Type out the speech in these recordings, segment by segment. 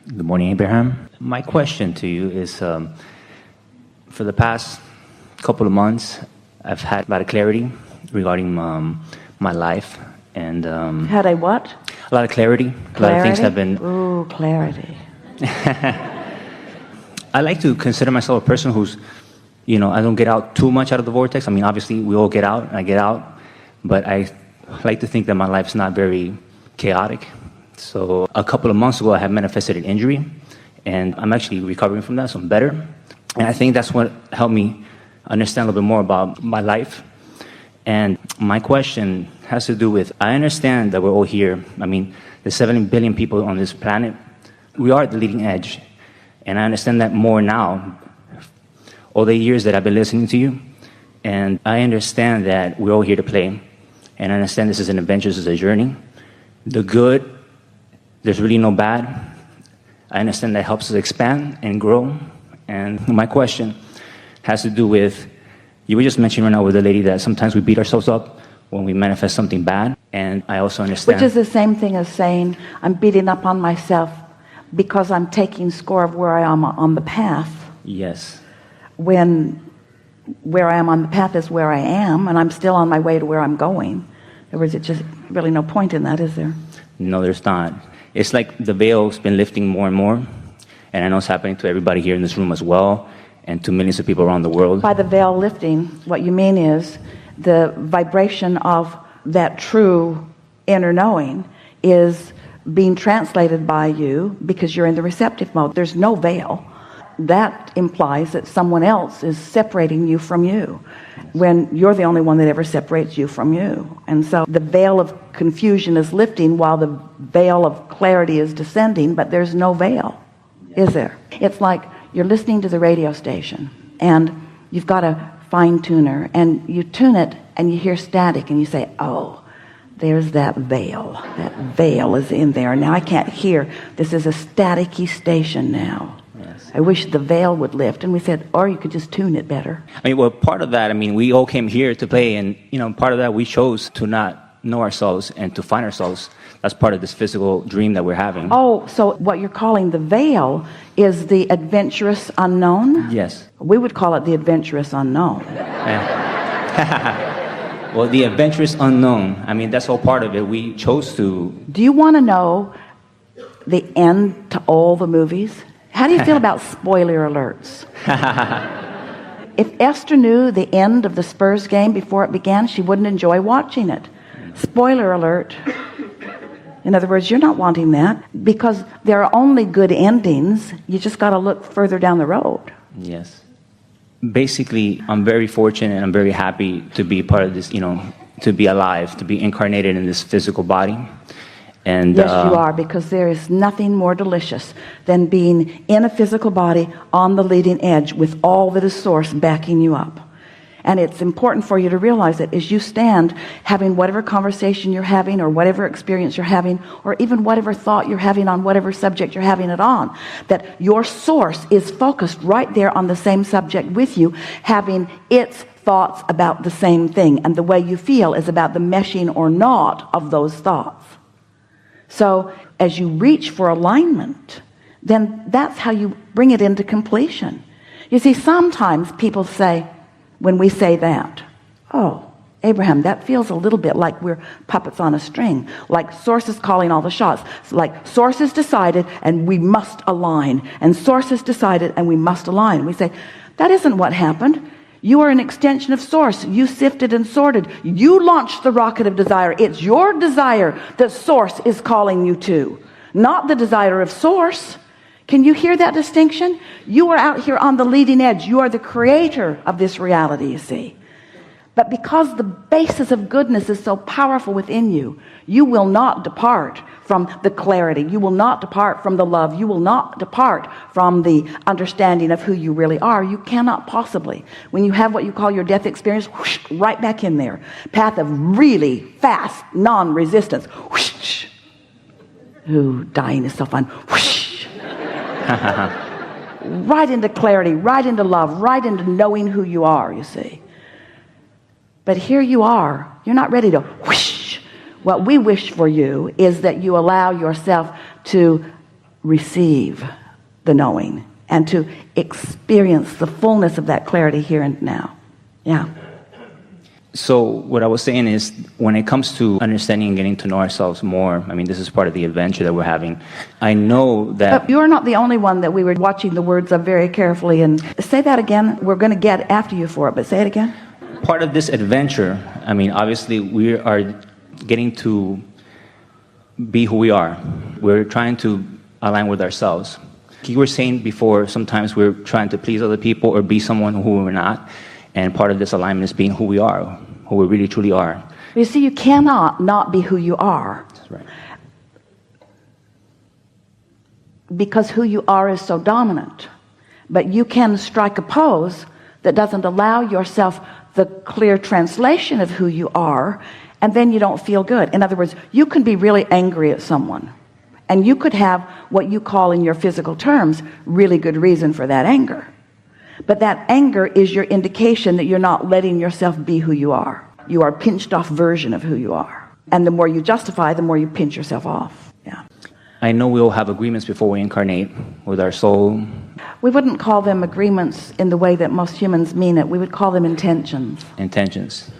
Good morning, Abraham. My question to you is, for the past couple of months, I've had a lot of clarity regarding my life. And had a what? A lot of clarity. A lot of things have been... Ooh, clarity. I like to consider myself a person who's, I don't get out too much out of the vortex. I mean, obviously, we all get out, and I get out. But I like to think that my life's not very chaotic. So a couple of months ago, I had manifested an injury, and I'm actually recovering from that, so I'm better. And I think that's what helped me understand a little bit more about my life. And my question has to do with, I understand that we're all here. I mean, there's 7 billion people on this planet. We are at the leading edge. And I understand that more now, all the years that I've been listening to you. And I understand that we're all here to play. And I understand this is an adventure, this is a journey. The good, there's really no bad. I understand that helps us expand and grow. And my question has to do with, you were just mentioning right now with the lady that sometimes we beat ourselves up when we manifest something bad. And I also understand. Which is the same thing as saying, I'm beating up on myself because I'm taking score of where I am on the path. Yes. When where I am on the path is where I am, and I'm still on my way to where I'm going. In other words, it's just really no point in that, is there? No, there's not. It's like the veil's been lifting more and more. And I know it's happening to everybody here in this room as well, and to millions of people around the world. By the veil lifting, what you mean is the vibration of that true inner knowing is being translated by you because you're in the receptive mode. There's no veil. That implies that someone else is separating you from you when you're the only one that ever separates you from you. And so the veil of confusion is lifting while the veil of clarity is descending, but there's no veil, is there? It's like you're listening to the radio station and you've got a fine tuner and you tune it and you hear static and you say, oh, there's that veil. That veil is in there. Now I can't hear. This is a staticky station now. Yes. I wish the veil would lift. And we said, or you could just tune it better. I mean, well, part of that, I mean, we all came here to play, and, part of that we chose to not know ourselves and to find ourselves. That's part of this physical dream that we're having. Oh, so what you're calling the veil is the adventurous unknown? Yes. We would call it the adventurous unknown. Well, the adventurous unknown, I mean, that's all part of it. We chose to. Do you want to know the end to all the movies? How do you feel about spoiler alerts? If Esther knew the end of the Spurs game before it began, she wouldn't enjoy watching it. Spoiler alert. In other words, you're not wanting that because there are only good endings. You just got to look further down the road. Yes. Basically, I'm very fortunate and I'm very happy to be part of this, to be alive, to be incarnated in this physical body. And yes, you are, because there is nothing more delicious than being in a physical body on the leading edge with all that is source backing you up. And it's important for you to realize that as you stand having whatever conversation you're having or whatever experience you're having or even whatever thought you're having on whatever subject you're having it on, that your source is focused right there on the same subject with you, having its thoughts about the same thing. And the way you feel is about the meshing or not of those thoughts. So as you reach for alignment, then that's how you bring it into completion. You see, sometimes people say, when we say that, oh, Abraham, that feels a little bit like we're puppets on a string, like source is calling all the shots, like source has decided and we must align, and source has decided and we must align. We say, that isn't what happened. You are an extension of source. You sifted and sorted. You launched the rocket of desire. It's your desire that source is calling you to, not the desire of source. Can you hear that distinction? You are out here on the leading edge. You are the creator of this reality, you see. But because the basis of goodness is so powerful within you, you will not depart from the clarity. You will not depart from the love. You will not depart from the understanding of who you really are. You cannot possibly. When you have what you call your death experience, whoosh, right back in there. Path of really fast non-resistance. Whoosh. Ooh, dying is so fun. Whoosh. Right into clarity, right into love, right into knowing who you are, you see. But here you are. You're not ready to whoosh. What we wish for you is that you allow yourself to receive the knowing and to experience the fullness of that clarity here and now. Yeah. So what I was saying is, when it comes to understanding and getting to know ourselves more, I mean, this is part of the adventure that we're having. I know that... But you're not the only one that we were watching the words of very carefully. And say that again. We're going to get after you for it, but say it again. Part of this adventure, I mean, obviously we are getting to be who we are. We're trying to align with ourselves. You were saying before, sometimes we're trying to please other people or be someone who we're not. And part of this alignment is being who we are, who we really truly are. You see, you cannot not be who you are. That's right. Because who you are is so dominant. But you can strike a pose that doesn't allow yourself the clear translation of who you are, and then you don't feel good. In other words, you can be really angry at someone, and you could have what you call in your physical terms really good reason for that anger. But that anger is your indication that you're not letting yourself be who you are. You are a pinched off version of who you are. And the more you justify, the more you pinch yourself off. Yeah. I know we all have agreements before we incarnate with our soul. We wouldn't call them agreements in the way that most humans mean it. We would call them intentions. Intentions.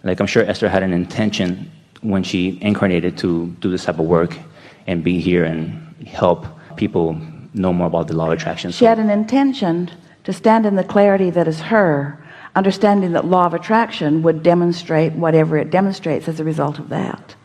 Like, I'm sure Esther had an intention when she incarnated to do this type of work and be here and help people know more about the law of attraction. She had an intention to stand in the clarity that is her, understanding that law of attraction would demonstrate whatever it demonstrates as a result of that.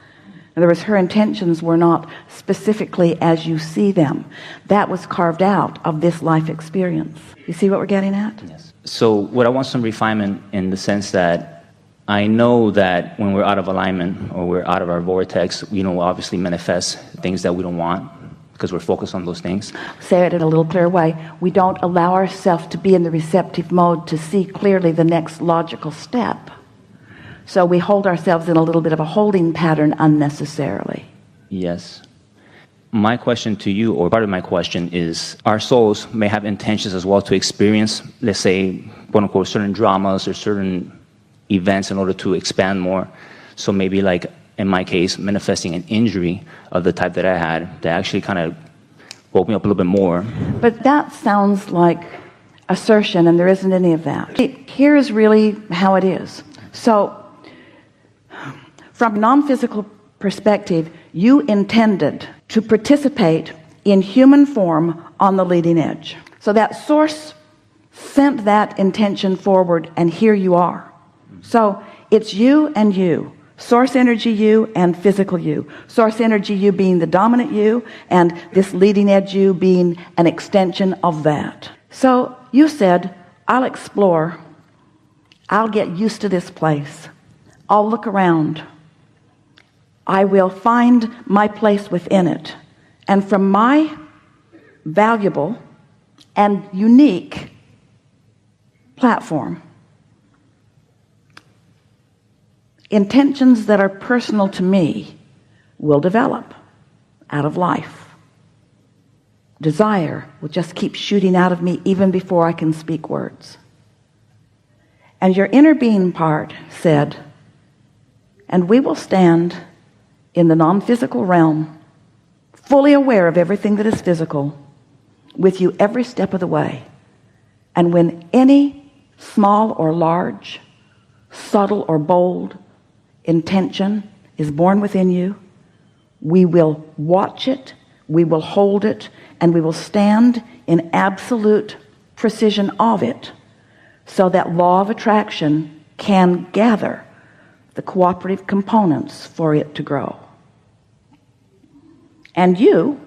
In other words, her intentions were not specifically as you see them. That was carved out of this life experience. You see what we're getting at? Yes. So what I want some refinement in the sense that I know that when we're out of alignment or we're out of our vortex, we'll obviously manifest things that we don't want because we're focused on those things. Say it in a little clearer way. We don't allow ourselves to be in the receptive mode to see clearly the next logical step. So we hold ourselves in a little bit of a holding pattern unnecessarily. Yes. My question to you, or part of my question, is our souls may have intentions as well to experience, let's say, quote unquote, certain dramas or certain events in order to expand more. So maybe, like in my case, manifesting an injury of the type that I had that actually kind of woke me up a little bit more. But that sounds like assertion, and there isn't any of that. Here's really how it is. So from a non-physical perspective, you intended to participate in human form on the leading edge. So that source sent that intention forward, and here you are. So it's you and you. Source energy you and physical you. Source energy you being the dominant you, and this leading edge you being an extension of that. So you said, I'll explore. I'll get used to this place. I'll look around. I will find my place within it. And from my valuable and unique platform, intentions that are personal to me will develop out of life. Desire will just keep shooting out of me even before I can speak words. And your inner being part said, and we will stand in the non-physical realm, fully aware of everything that is physical, with you every step of the way. And when any small or large, subtle or bold intention is born within you, we will watch it, we will hold it, and we will stand in absolute precision of it, so that law of attraction can gather the cooperative components for it to grow. And you,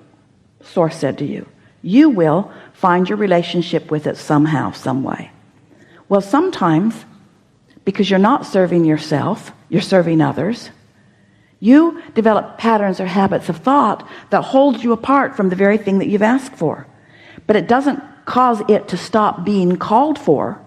Source said to you, you will find your relationship with it somehow, some way. Well, sometimes, because you're not serving yourself, you're serving others, you develop patterns or habits of thought that hold you apart from the very thing that you've asked for. But it doesn't cause it to stop being called for.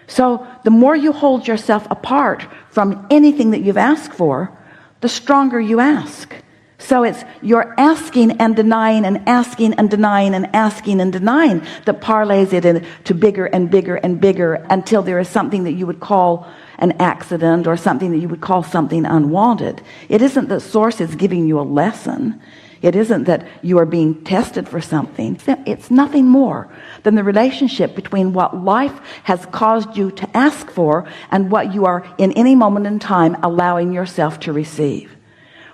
So the more you hold yourself apart from anything that you've asked for, the stronger you ask. So it's you're asking and denying and asking and denying and asking and denying that parlays it into bigger and bigger and bigger until there is something that you would call an accident or something that you would call something unwanted. It isn't that Source is giving you a lesson. It isn't that you are being tested for something. It's nothing more than the relationship between what life has caused you to ask for and what you are in any moment in time allowing yourself to receive.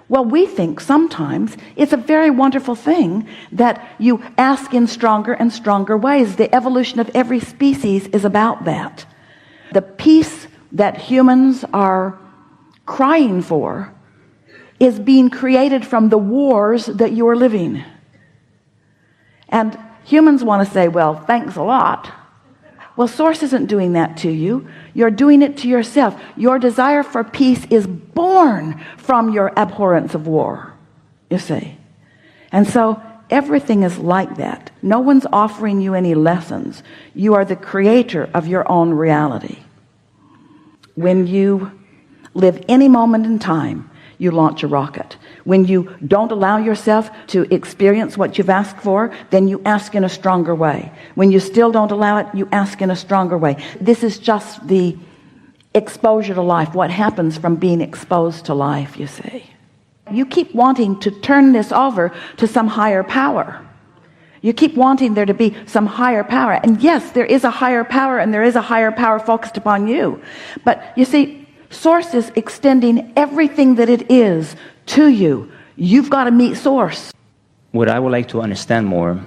Well, we think sometimes it's a very wonderful thing that you ask in stronger and stronger ways. The evolution of every species is about that. The peace that humans are crying for is being created from the wars that you are living. And humans want to say, well, thanks a lot. Well, Source isn't doing that to you. You're doing it to yourself. Your desire for peace is born from your abhorrence of war, you see. And so everything is like that. No one's offering you any lessons. You are the creator of your own reality. When you live any moment in time, you launch a rocket. When you don't allow yourself to experience what you've asked for, then you ask in a stronger way. When you still don't allow it, you ask in a stronger way. This is just the exposure to life, what happens from being exposed to life, you see. You keep wanting to turn this over to some higher power. You keep wanting there to be some higher power. And yes, there is a higher power, and there is a higher power focused upon you. But you see, Source is extending everything that it is to you. You've got to meet Source. What I would like to understand more,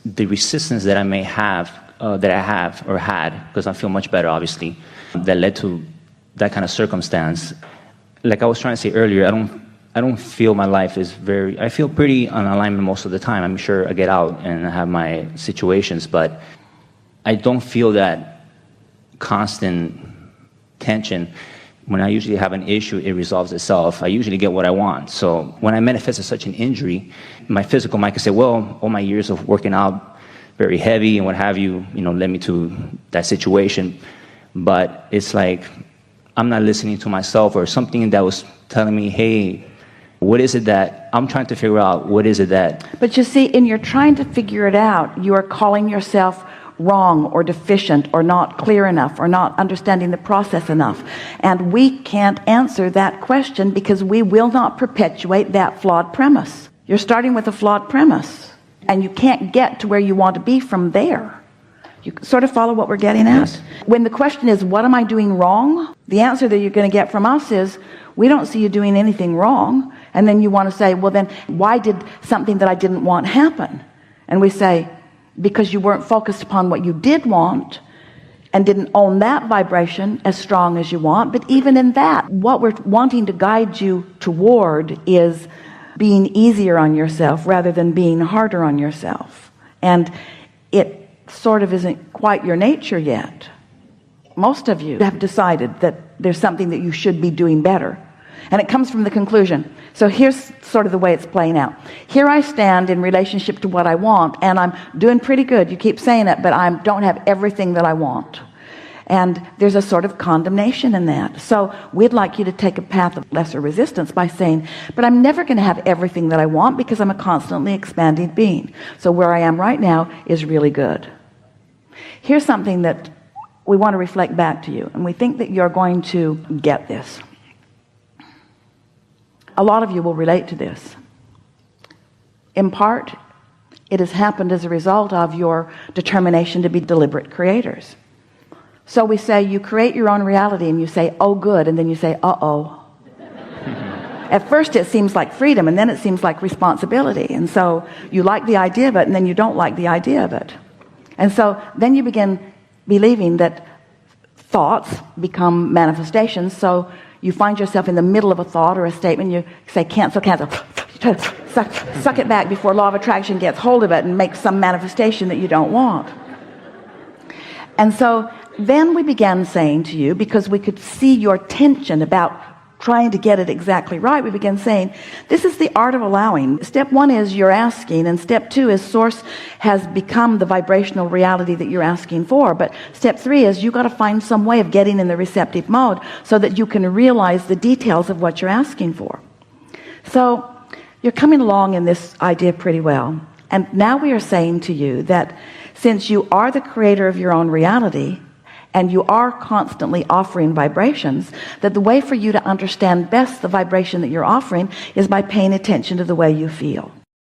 the resistance that I may have, that I have or had, because I feel much better, obviously, that led to that kind of circumstance. Like I was trying to say earlier, I don't feel my life is I feel pretty on alignment most of the time. I'm sure I get out and I have my situations, but I don't feel that constant tension. When I usually have an issue, it resolves itself. I usually get what I want. So when I manifest such an injury, my physical mind can say, well, all my years of working out very heavy and what have you, led me to that situation. But it's like I'm not listening to myself, or something that was telling me, hey, what is it that I'm trying to figure out? What is it that... But you see, in your trying to figure it out, you are calling yourself wrong or deficient or not clear enough or not understanding the process enough. And we can't answer that question because we will not perpetuate that flawed premise. You're starting with a flawed premise, and you can't get to where you want to be from there. You sort of follow what we're getting at? Yes. When the question is, what am I doing wrong? The answer that you're going to get from us is, we don't see you doing anything wrong. And then you want to say, well, then why did something that I didn't want happen? And we say, because you weren't focused upon what you did want and didn't own that vibration as strong as you want. But even in that, what we're wanting to guide you toward is being easier on yourself rather than being harder on yourself. And it sort of isn't quite your nature yet. Most of you have decided that there's something that you should be doing better. And it comes from the conclusion. So here's sort of the way it's playing out. Here I stand in relationship to what I want, and I'm doing pretty good. You keep saying it, but I don't have everything that I want. And there's a sort of condemnation in that. So we'd like you to take a path of lesser resistance by saying, but I'm never going to have everything that I want because I'm a constantly expanding being. So where I am right now is really good. Here's something that we want to reflect back to you, and we think that you're going to get this. A lot of you will relate to this. In part, it has happened as a result of your determination to be deliberate creators. So we say you create your own reality, and you say, oh good, and then you say, uh-oh. At first it seems like freedom, and then it seems like responsibility. And so you like the idea of it, and then you don't like the idea of it. And so then you begin believing that thoughts become manifestations. So you find yourself in the middle of a thought or a statement, you say cancel, cancel. You try to suck it back before law of attraction gets hold of it and makes some manifestation that you don't want. And so then we began saying to you, because we could see your tension about trying to get it exactly right, we began saying, this is the art of allowing. Step one is you're asking, and step two is Source has become the vibrational reality that you're asking for. But step three is you've got to find some way of getting in the receptive mode so that you can realize the details of what you're asking for. So you're coming along in this idea pretty well. And now we are saying to you that since you are the creator of your own reality, and you are constantly offering vibrations, that the way for you to understand best the vibration that you're offering is by paying attention to the way you feel.